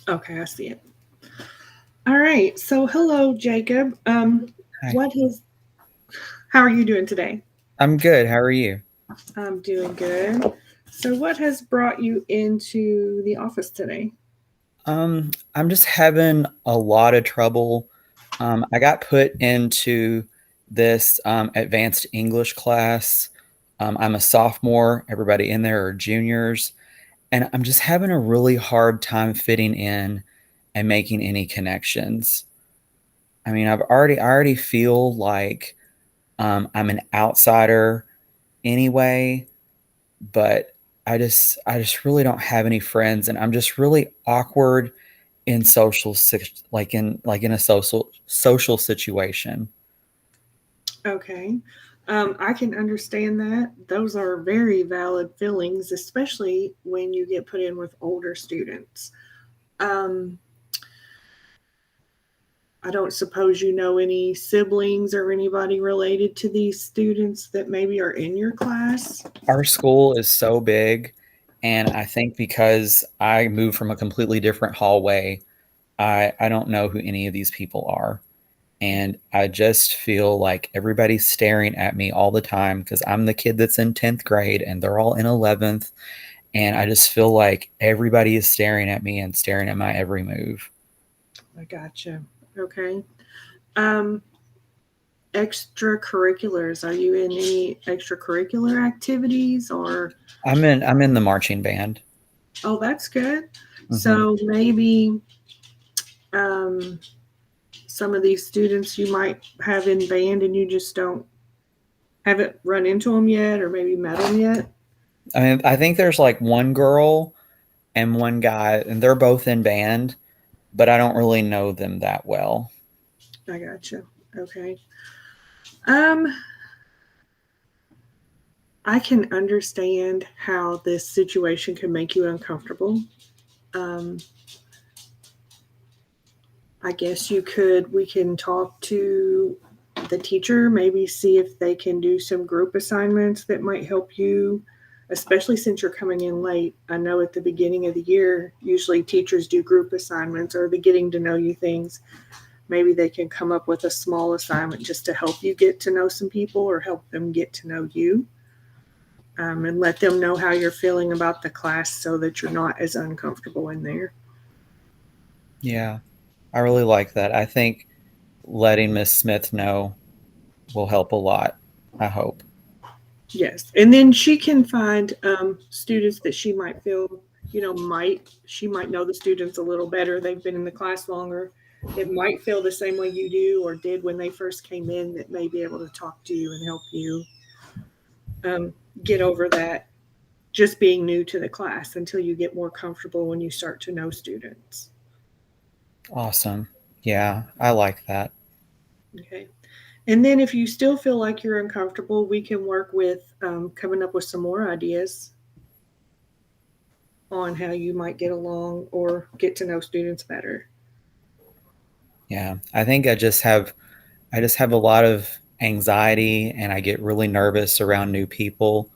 Okay, I see it. All right. So, hello, Jacob. Hi. What is? How are you doing today? I'm good. How are you? I'm doing good. So, what has brought you into the office today? I'm just having a lot of trouble. I got put into this advanced English class. I'm a sophomore. Everybody in there are juniors, and I'm just having a really hard time fitting in and making any connections. I mean, I already feel like I'm an outsider anyway, but I just really don't have any friends, and I'm just really awkward in like in a social situation. Okay. I can understand that. Those are very valid feelings, especially when you get put in with older students. Um, I don't suppose you know any siblings or anybody related to these students that maybe are in your class. Our school is so big, and I think because I moved from a completely different hallway, I don't know who any of these people are. And I just feel like everybody's staring at me all the time because I'm the kid that's in 10th grade and they're all in 11th. And I just feel like everybody is staring at me and staring at my every move. I gotcha. Okay. Um, Extracurriculars. Are you in any extracurricular activities or I'm in the marching band. oh that's good. Hmm. So maybe um some of these students you might have in band and you just don't haven't run into them yet or maybe met them yet. I mean, I think there's like one girl and one guy, and they're both in band, but I don't really know them that well. I gotcha. Okay. Um I can understand how this situation can make you uncomfortable. Um I guess we can talk to the teacher, maybe see if they can do some group assignments that might help you, especially since you're coming in late. I know at the beginning of the year, usually teachers do group assignments or the getting to know you things. Maybe they can come up with a small assignment just to help you get to know some people or help them get to know you, and let them know how you're feeling about the class so that you're not as uncomfortable in there. Yeah, I really like that. I think letting Miss Smith know will help a lot. I hope. Yes, and then she can find students that she might feel, might she might know the students a little better. They've been in the class longer. It might feel the same way you do or did when they first came in. That may be able to talk to you and help you um, get over that just being new to the class until you get more comfortable when you start to know students. Awesome. Yeah, I like that. Okay. And then if you still feel like you're uncomfortable, we can work with coming up with some more ideas on how you might get along or get to know students better. Yeah, I think I just have a lot of anxiety and I get really nervous around new people.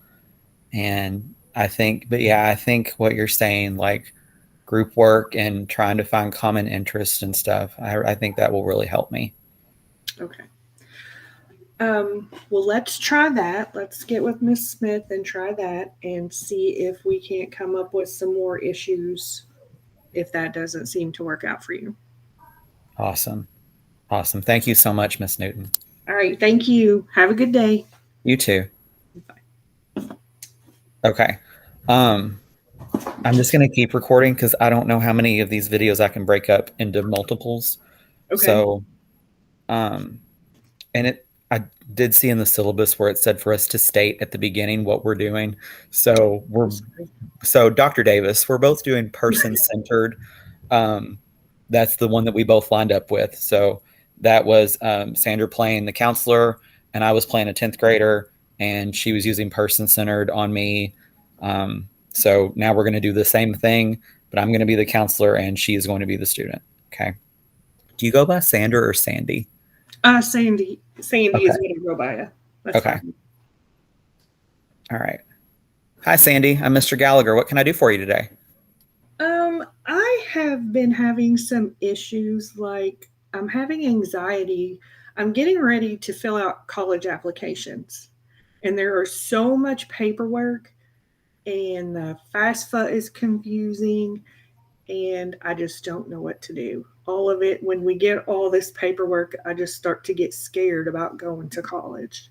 And but yeah, I think what you're saying, like group work and trying to find common interests and stuff, I think that will really help me. Okay. Well, let's try that. Let's get with Miss Smith and try that and see if we can't come up with some more issues if that doesn't seem to work out for you. Awesome. Awesome. Thank you so much, Miss Newton. All right. Thank you. Have a good day. You too. Bye. Okay. Um, I'm just going to keep recording because I don't know how many of these videos I can break up into multiples. Okay. So, um, and I did see in the syllabus where it said for us to state at the beginning what we're doing. So so Dr. Davis, we're both doing person centered. Um, that's the one that we both lined up with. So that was Sandra playing the counselor, and I was playing a 10th grader, and she was using person centered on me. So now we're going to do the same thing, but I'm going to be the counselor, and she is going to be the student. Okay. Do you go by Sandra or Sandy? Sandy. Sandy Okay. is what I go by. That's Okay. fine. All right. Hi, Sandy. I'm Mr. Gallagher. What can I do for you today? I have been having some issues, like I'm having anxiety. I'm getting ready to fill out college applications, and there are so much paperwork, and the FAFSA is confusing, and I just don't know what to do. All of it, when we get all this paperwork, I just start to get scared about going to college.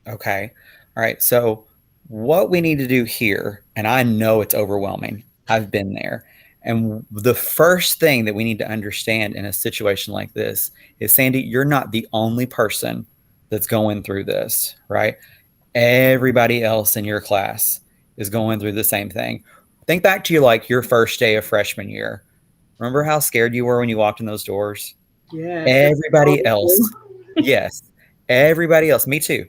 Okay. All right. So, what we need to do here, and I know it's overwhelming, I've been there. And the first thing that we need to understand in a situation like this is, Sandy, you're not the only person that's going through this, right? Everybody else in your class is going through the same thing. Think back to your first day of freshman year. Remember how scared you were when you walked in those doors? Yes, it's Everybody awful. else, yes, everybody else, me too.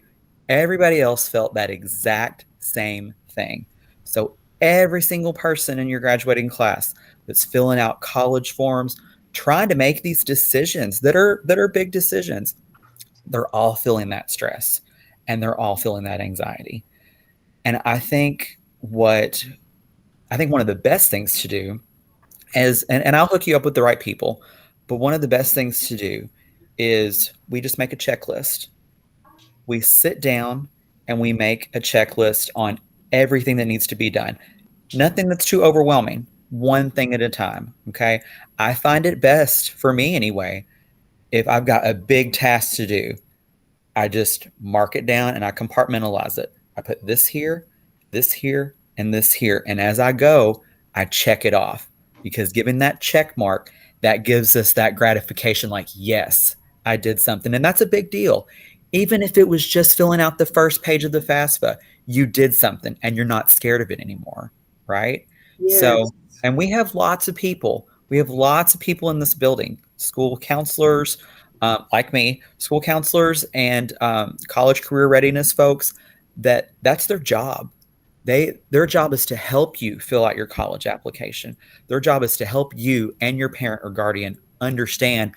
Everybody else felt that exact same thing. So every single person in your graduating class that's filling out college forms, trying to make these decisions that are big decisions, they're all feeling that stress and they're all feeling that anxiety. And I think one of the best things to do is, and I'll hook you up with the right people, but one of the best things to do is we just make a checklist. We sit down and we make a checklist on everything that needs to be done. Nothing that's too overwhelming, one thing at a time. Okay. I find it best for me anyway, if I've got a big task to do, I just mark it down and I compartmentalize it. I put this here, and this here. And as I go, I check it off because giving that check mark, that gives us that gratification like, yes, I did something. And that's a big deal. Even if it was just filling out the first page of the FAFSA, you did something and you're not scared of it anymore. Right. Yes, So, and we have lots of people. We have lots of people in this building, school counselors, like me, school counselors and college career readiness folks, that's their job. Their job is to help you fill out your college application. Their job is to help you and your parent or guardian understand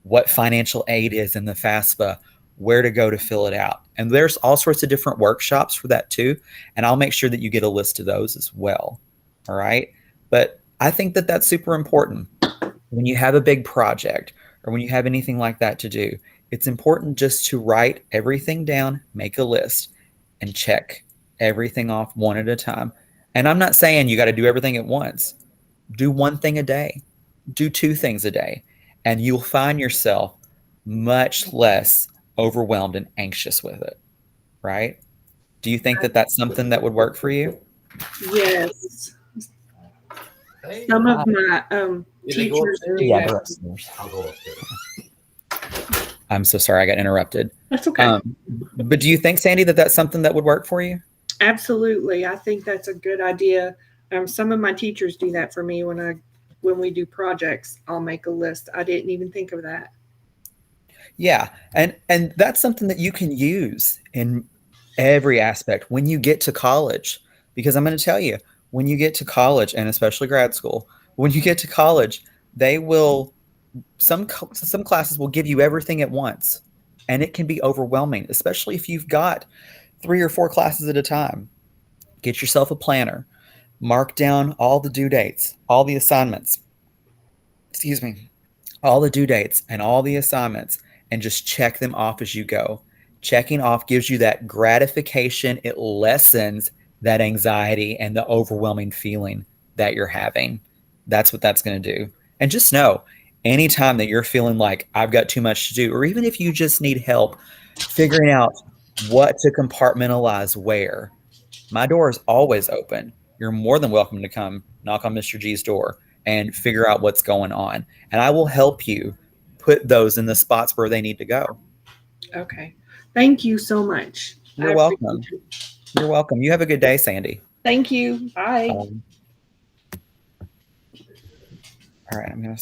what financial aid is in the FAFSA, where to go to fill it out. And there's all sorts of different workshops for that too. And I'll make sure that you get a list of those as well. All right. But I think that that's super important when you have a big project or when you have anything like that to do. It's important just to write everything down, make a list, and check everything off one at a time. And I'm not saying you got to do everything at once. Do one thing a day, do two things a day, and you'll find yourself much less overwhelmed and anxious with it, right? Do you think that that's something that would work for you? yes. Some of my Did they go teachers upstairs? do Yeah, that. they're upstairs. I'll go upstairs. I'm so sorry I got interrupted. That's okay. But do you think, Sandy, that that's something that would work for you? Absolutely. I think that's a good idea. Some of my teachers do that for me when we do projects. I'll make a list. I didn't even think of that. Yeah, and that's something that you can use in every aspect when you get to college. Because I'm going to tell you, when you get to college, and especially grad school, when you get to college, they will some classes will give you everything at once, and it can be overwhelming, especially if you've got 3 or 4 classes at a time. Get yourself a planner, mark down all the due dates, all the assignments. Excuse me, all the due dates and all the assignments, and just check them off as you go. Checking off gives you that gratification. It lessens that anxiety and the overwhelming feeling that you're having. That's what that's going to do. And just know, anytime that you're feeling like I've got too much to do, or even if you just need help figuring out what to compartmentalize where, my door is always open. You're more than welcome to come knock on Mr. G's door and figure out what's going on. And I will help you put those in the spots where they need to go. Okay. Thank you so much. I You're appreciate welcome. you. You're welcome. You have a good day, Sandy. Thank you. Bye. All right, I'm going to